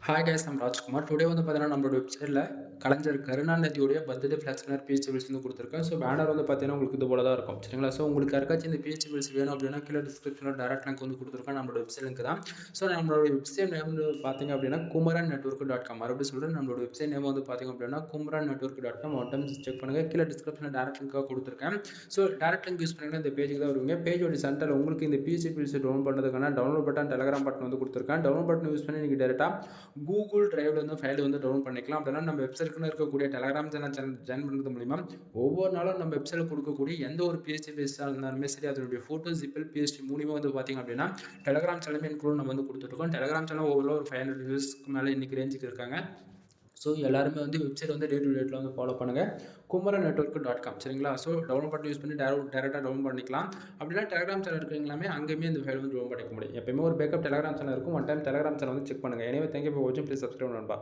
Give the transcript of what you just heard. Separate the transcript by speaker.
Speaker 1: Hi guys, நம்ம Rajkumar. Today வந்து பார்த்தீங்கன்னா, நம்மளோட வெப்சைட்டில் கலைஞர் கருணாநிதியுடைய பர்த்டே ஃப்ளெக்ஸ் பிஹெச்டி பில்ஸ் வந்து கொடுத்துருக்கேன். ஸோ பேனர் வந்து பார்த்தீங்கன்னா, உங்களுக்கு இது போல தான் இருக்கும். சரிங்களா? ஸோ உங்களுக்கு யாருக்காச்சும் இந்த பிஹெச்டி பில்ஸ் வேணும் அப்படின்னா, கீழே டிஸ்கிரிப்ஷனில் டேரக்ட் லிங்க் வந்து கொடுத்துருக்கேன். நம்மளோட வெப்சைட் லிங்க் தான். ஸோ நம்மளோட வெப்சைட் நேம் வந்து பார்த்தீங்க அப்படின்னா, குமரன் நெட்வொர்க் டாட் காம். மறுபடியும் சொல்கிறேன், நம்மளோட வெப்சைட் நேம் வந்து பார்த்தீங்க அப்படின்னா, Kumaran network dot com. One time check பண்ணுங்கள். கீழே டிஸ்கிரிப்ஷனில் டேரக்ட் லிங்காக கொடுத்துருக்கேன். ஸோ டேரக்ட் லிங்க் யூஸ் பண்ணிங்கன்னா இந்த பேஜுக்கு தான் வருவீங்க. பேஜோட சென்டர் உங்களுக்கு இந்த பிஹெச்டி பில்ஸ் டவுன்லோட் பண்ணுறதுக்கான டவுன்லோட் பட்டன், டெலகிராம் பட்டன் வந்து கொடுத்துருக்கேன். டவுன்லோட் பட்டன் யூஸ் பண்ணி நீங்கள் டேரெக்டாக கூகுள் டிரைவ்ல வந்து ஃபைல் வந்து டவுன்லோட் பண்ணிக்கலாம். அப்படின்னா நம்ம வெப்சைட்க்குன்னு இருக்கக்கூடிய டெலகிராம் சேனல் ஜாயின் பண்ணுறது மூலிமா ஒவ்வொரு நாளும் நம்ம வெப்சைட்டில் கொடுக்கக்கூடிய எந்த ஒரு பிஹெச்டி பேஸாக இருந்தாலுமே சரி, அதனுடைய ஃபோட்டோ ஜிப்பில் பிஹெச்டி மூலிமா வந்து பார்த்திங்க அப்படின்னா டெலகிராம் சேனலுமே இன்க்ளூட் நம்ம வந்து கொடுத்துருக்கோம். டெலகிராம் சேனல் ஓவரால் ஒரு 500 வியூஸ்க்கு மேலே இன்றைக்கி ரேஞ்சுக்கு இருக்காங்க. ஸோ எல்லாருமே வந்து வெப்சைட் வந்து டே டு டேட்டில் வந்து ஃபாலோ பண்ணுங்கள். Kumaran network dot com. சரிங்களா? ஸோ டவுன்லோட் பட்டன் யூஸ் பண்ணி டேரெக்டாக டவுன்லோட் பண்ணிக்கலாம். அப்படின்னா டெலகிராம் சேனல் இருக்கிறீங்களாமே அங்கேயுமே இந்த ஃபைல் வந்து டவுன்லோட் பண்ணிக்க முடியும். எப்பயுமே ஒரு பேக்கப் டெலகிராம் சேனல் இருக்கும். ஒன் டைம் டெலகிராம் சேனல் வந்து செக் பண்ணுங்கள். எனவே தேங்க்யூ ஃபார் வாட்சிங். ப்ளீஸ் சப்ஸ்கிரைப் நண்பா.